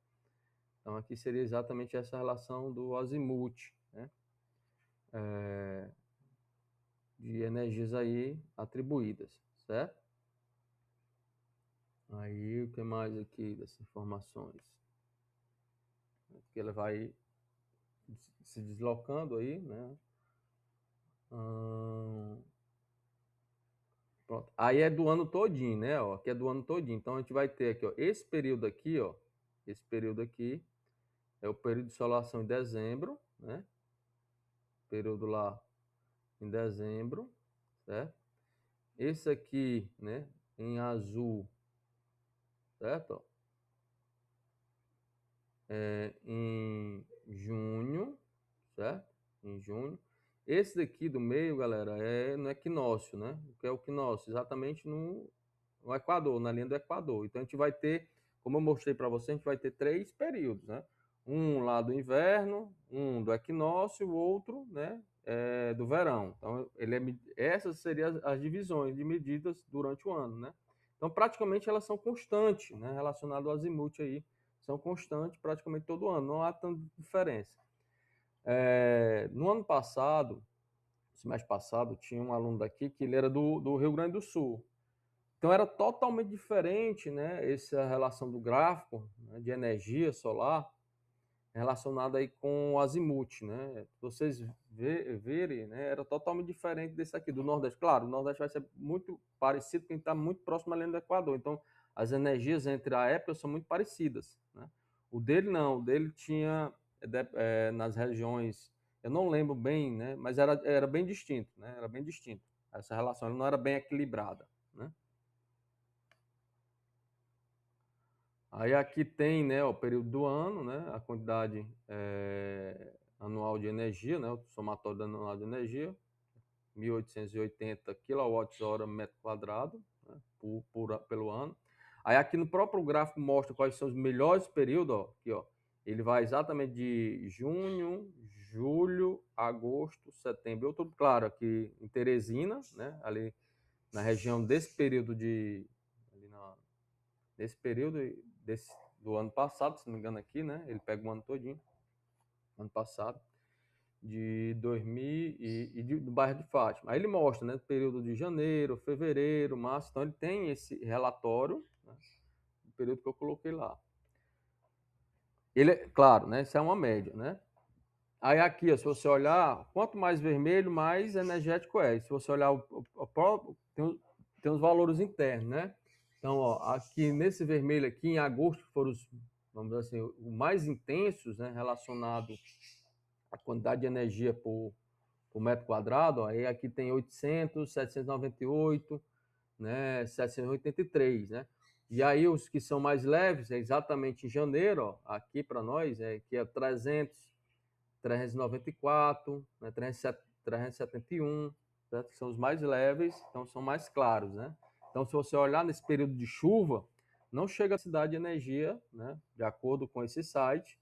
Então, aqui seria exatamente essa relação do azimuth, né? De energias aí atribuídas, certo? Aí, o que mais aqui dessas informações? Que ela vai se deslocando aí, né? Pronto. Aí é do ano todinho, né? Ó, aqui é do ano todinho. Então a gente vai ter aqui, ó, esse período aqui, ó, esse período aqui é o período de insolação em dezembro, né? Período lá em dezembro, certo? Esse aqui, né, em azul, certo? Ó, em junho, certo? Em junho. Esse daqui do meio, galera, é no equinócio, né? O que é o equinócio? Exatamente no Equador, na linha do Equador. Então a gente vai ter, como eu mostrei para você, a gente vai ter 3 períodos, né? Um lá do inverno, um do equinócio, o outro, né, do verão. Então essas seriam as divisões de medidas durante o ano, né? Então praticamente elas são constantes, né, relacionadas ao azimuth aí, são constantes praticamente todo ano, não há tanta diferença. No ano passado, semestre passado, tinha um aluno daqui que ele era do Rio Grande do Sul. Então era totalmente diferente, né, essa relação do gráfico, né, de energia solar relacionada aí com o azimuth, né? Vocês verem, né, era totalmente diferente desse aqui do Nordeste. Claro, o Nordeste vai ser muito parecido porque está muito próximo à linha do Equador. Então as energias entre a época são muito parecidas, né? O dele não, o dele tinha nas regiões, eu não lembro bem, né, mas era bem distinto, né? Era bem distinto. Essa relação ela não era bem equilibrada, né? Aí aqui tem, né, o período do ano, né, a quantidade anual de energia, né, o somatório anual de energia, 1.880 kWh metro quadrado, né, pelo ano. Aí aqui no próprio gráfico mostra quais são os melhores períodos, ó, aqui, ó. Ele vai exatamente de junho, julho, agosto, setembro, outubro. Claro, aqui em Teresina, né, ali na região desse período nesse período do ano passado, se não me engano aqui, né? Ele pega o ano todinho, ano passado, de 2000 do bairro de Fátima. Aí ele mostra, né? Período de janeiro, fevereiro, março. Então ele tem esse relatório, né, do período que eu coloquei lá. Ele, claro, né? Isso é uma média, né? Aí aqui, ó, se você olhar, quanto mais vermelho, mais energético é. E se você olhar tem os valores internos, né? Então, ó, aqui nesse vermelho aqui, em agosto, foram os, vamos dizer assim, os mais intensos, né, relacionado à quantidade de energia por metro quadrado. Ó, aí aqui tem 800, 798, né, 783, né? E aí os que são mais leves, é exatamente em janeiro, ó, aqui para nós, que é 300, 394, né, 371, certo? Que são os mais leves, então são mais claros, né? Então, se você olhar nesse período de chuva, não chega a cidade de energia, né? De acordo com esse site,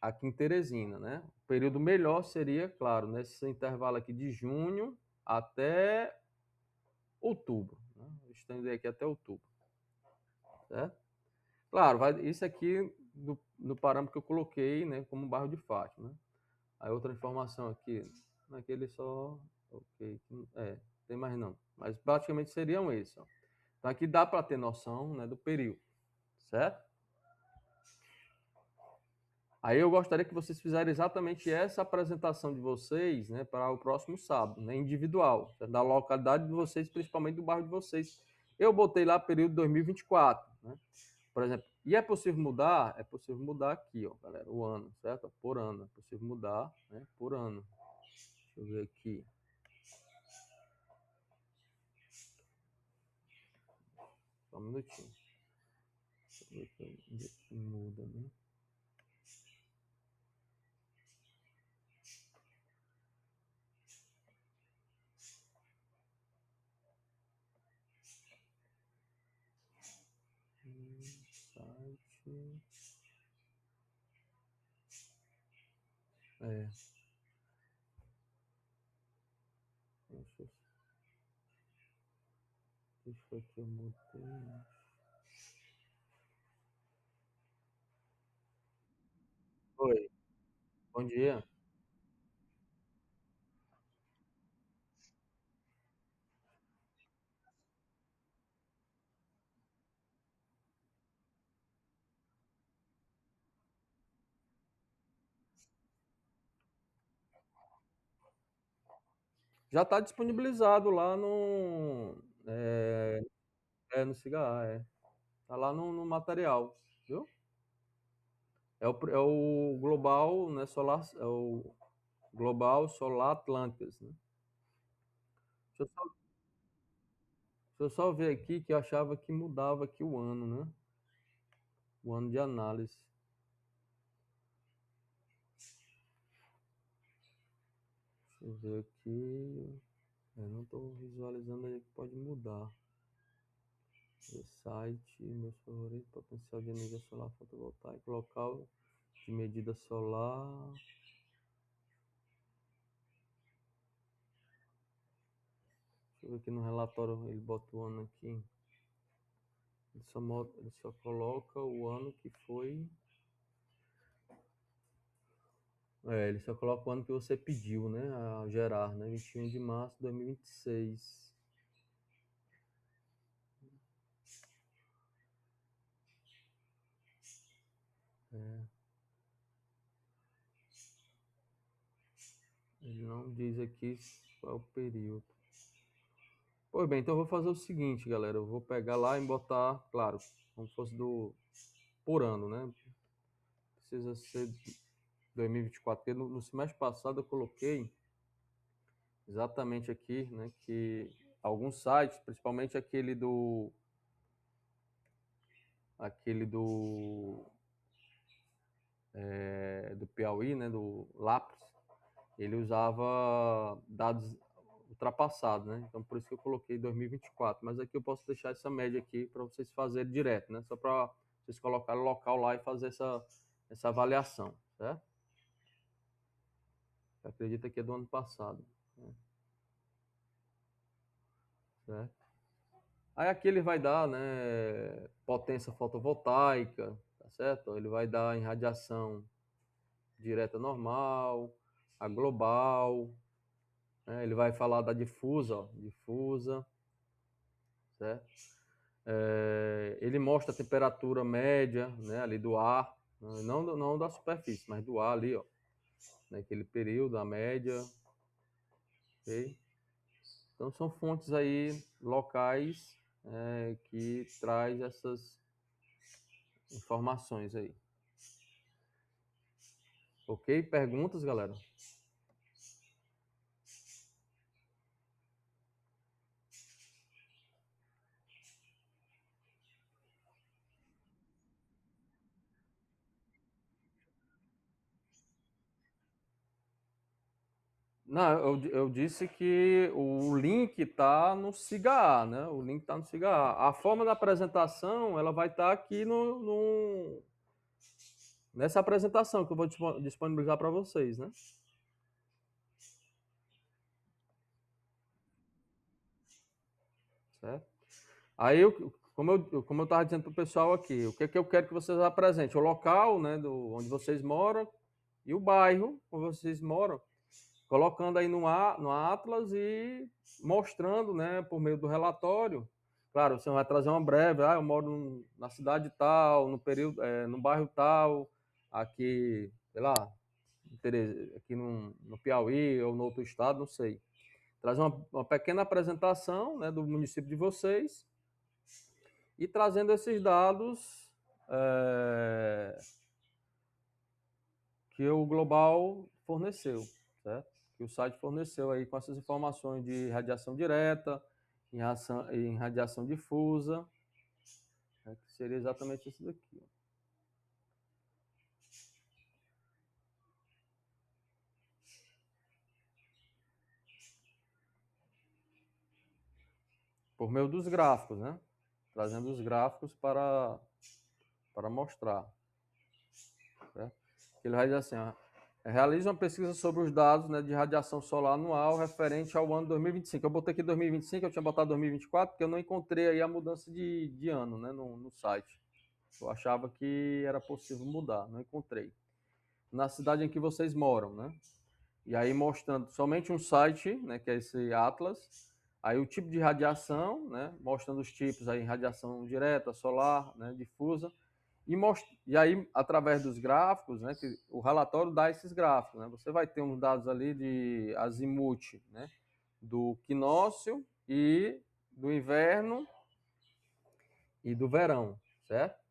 aqui em Teresina, né? O período melhor seria, claro, nesse intervalo aqui de junho até outubro, né? Estender aqui até outubro, certo? Claro, isso aqui no parâmetro que eu coloquei, né? Como bairro de Fátima, né? Aí outra informação aqui, naquele só Ok, tem mais não. Mas praticamente seriam esses. Ó. Então aqui dá para ter noção, né, do período, certo? Aí eu gostaria que vocês fizessem exatamente essa apresentação de vocês, né, para o próximo sábado, né, individual, da localidade de vocês, principalmente do bairro de vocês. Eu botei lá período 2024, né? Por exemplo, e é possível mudar? É possível mudar aqui, ó, galera, o ano, certo? Por ano, é possível mudar, né, por ano. Deixa eu ver aqui. Só um minutinho. Deixa eu ver onde é que muda, né? Site. É. Deixa eu aqui, eu mudei. Oi, bom dia. Já está disponibilizado lá no Cigarra, é. Tá lá no material, viu? É o Global, né, Solar, é o Global Solar Atlantis, né? Deixa eu só, deixa eu só ver aqui que eu achava que mudava aqui o ano, né? O ano de análise. Deixa eu ver aqui. Eu não estou visualizando aí que pode mudar. O site, meus favoritos, potencial de energia solar fotovoltaica, local de medida solar. Deixa eu ver aqui no relatório, ele bota o ano aqui. Ele só coloca o ano que foi. Ele só coloca o ano que você pediu, né? A gerar, né? 21 de março de 2026. Ele não diz aqui qual é o período. Pois bem, então eu vou fazer o seguinte, galera. Eu vou pegar lá e botar, claro, como fosse por ano, né? Precisa ser 2024, porque no semestre passado eu coloquei exatamente aqui, né, que alguns sites, principalmente aquele do Piauí, né, do Lápis, ele usava dados ultrapassados, né? Então por isso que eu coloquei 2024, mas aqui eu posso deixar essa média aqui para vocês fazerem direto, né? Só para vocês colocarem o local lá e fazer essa avaliação, certo? Eu acredito que é do ano passado, né? Certo? Aí aqui ele vai dar, né, potência fotovoltaica, tá certo? Ele vai dar em radiação direta normal, a global, né? Ele vai falar da difusa, ó, difusa, certo? Ele mostra a temperatura média, né, ali do ar, não da superfície, mas do ar ali, ó, naquele período, a média, ok? Então são fontes aí locais que traz essas informações aí. Ok? Perguntas, galera? Não, eu disse que o link está no SIGA, né? O link está no SIGA. A forma da apresentação, ela vai estar aqui nessa apresentação que eu vou disponibilizar para vocês, né? Certo? Aí, como eu estava dizendo para o pessoal aqui, o que é que eu quero que vocês apresentem? O local, né, onde vocês moram e o bairro onde vocês moram, colocando aí no Atlas e mostrando, né, por meio do relatório. Claro, você vai trazer uma breve, eu moro na cidade tal, no período, no bairro tal, aqui, sei lá, aqui no Piauí ou no outro estado, não sei. Traz uma pequena apresentação, né, do município de vocês e trazendo esses dados que o Global forneceu, certo? Que o site forneceu aí com essas informações de radiação direta, em radiação difusa, né, que seria exatamente isso daqui. Por meio dos gráficos, né? Trazendo os gráficos para mostrar. Certo? Ele vai dizer assim, ó, realiza uma pesquisa sobre os dados, né, de radiação solar anual referente ao ano 2025. Eu botei aqui 2025, eu tinha botado 2024, porque eu não encontrei aí a mudança de ano, né, no site. Eu achava que era possível mudar, não encontrei. Na cidade em que vocês moram, né? E aí mostrando somente um site, né, que é esse Atlas, aí o tipo de radiação, né, mostrando os tipos aí, radiação direta, solar, né, difusa, e aí através dos gráficos, né, que o relatório dá esses gráficos, né, você vai ter uns dados ali de azimuth, né, do equinócio e do inverno e do verão, certo?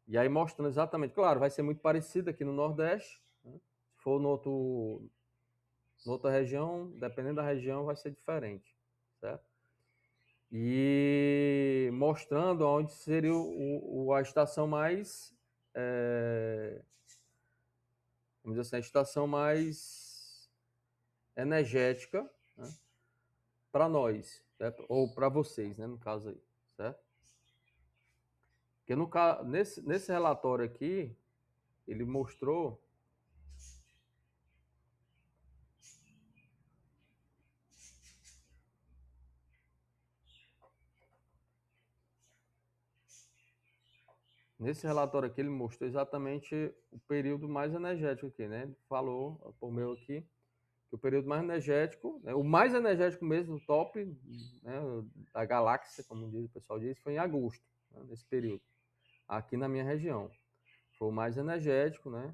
E aí mostrando exatamente, claro, vai ser muito parecido aqui no Nordeste, né? Se for noutra região, dependendo da região, vai ser diferente, certo? E mostrando onde seria a estação mais, vamos dizer assim, a estação mais energética, né, para nós, certo? Ou para vocês, né, no caso aí, certo? Porque nesse relatório aqui, ele mostrou. Nesse relatório aqui, ele mostrou exatamente o período mais energético aqui, né? Ele falou, por meio aqui, que o período mais energético, né, o mais energético mesmo, o top, né, da galáxia, como o pessoal diz, foi em agosto, né, nesse período, aqui na minha região. Foi o mais energético, né?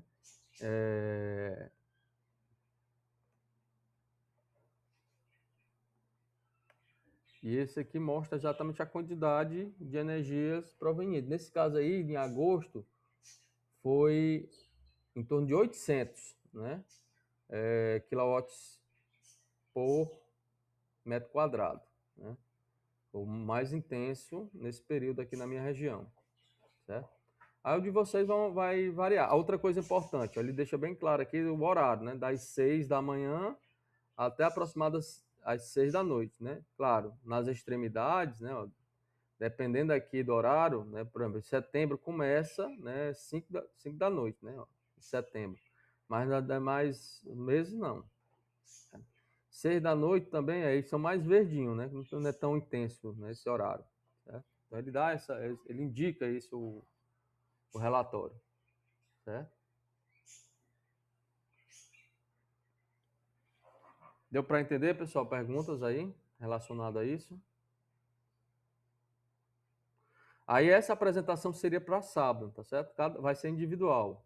E esse aqui mostra exatamente a quantidade de energias provenientes. Nesse caso aí, em agosto, foi em torno de 800, né, quilowatts por metro quadrado, né? O mais intenso nesse período aqui na minha região, certo? Aí o de vocês vai variar. A outra coisa importante, ele deixa bem claro aqui o horário, né? Das 6 da manhã até aproximadas às 6 da noite, né? Claro, nas extremidades, né? Ó, dependendo aqui do horário, né? Por exemplo, setembro começa, né? 5 da noite, né? Ó, em setembro. Mas nas demais meses, não. 6 da noite também, aí são mais verdinhos, né? Não é tão intenso nesse horário. Certo? Então ele indica isso, o relatório. Certo? Deu para entender, pessoal? Perguntas aí relacionadas a isso? Aí essa apresentação seria para sábado, tá certo? Vai ser individual.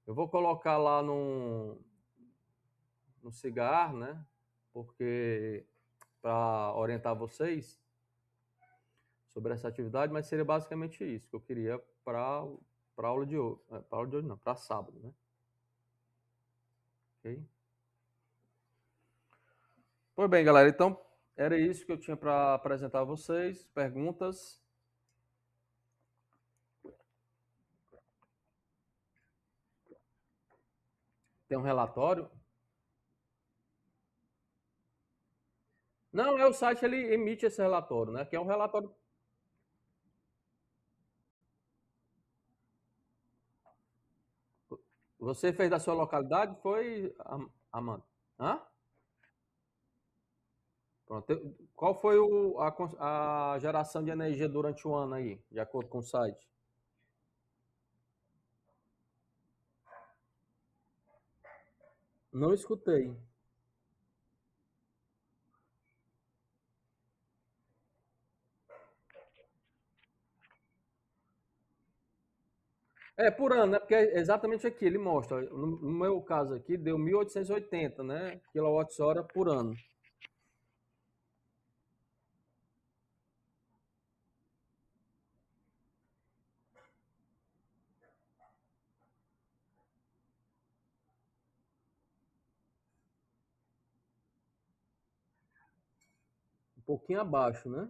Eu vou colocar lá no Cigar, né? Porque para orientar vocês sobre essa atividade, mas seria basicamente isso que eu queria para aula de hoje, para aula de hoje não, para sábado, né? Ok? Pois bem, galera, então era isso que eu tinha para apresentar a vocês. Perguntas? Tem um relatório? Não, é o site, ele emite esse relatório, né? Que é um relatório. Você fez da sua localidade? Foi, Amanda? Hã? Pronto. Qual foi a geração de energia durante o ano aí, de acordo com o site? Não escutei. É por ano, né? Porque é exatamente aqui, ele mostra. No meu caso aqui, deu 1.880, né? Quilowatt-hora por ano. Um pouquinho abaixo, né?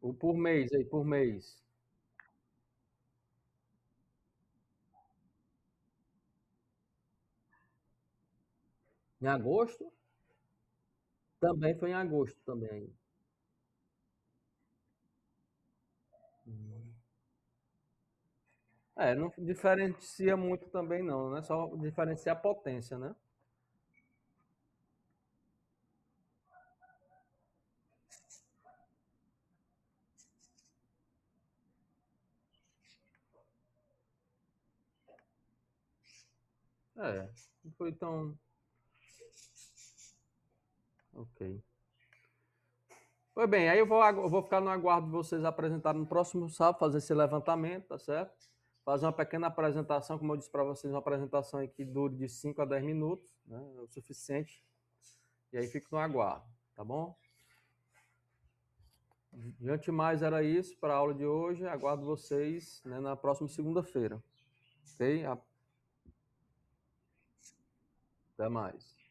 O por mês aí, por mês. Em agosto? Também foi em agosto também. É, não diferencia muito também não, né? Só diferencia a potência, né? É, não foi tão... Ok. Pois bem, aí eu vou ficar no aguardo de vocês apresentarem no próximo sábado, fazer esse levantamento, tá certo? Fazer uma pequena apresentação, como eu disse para vocês, uma apresentação aí que dure de 5 a 10 minutos, né? É o suficiente. E aí fico no aguardo, tá bom? Diante mais era isso para a aula de hoje. Aguardo vocês, né, na próxima segunda-feira. Ok? Até mais.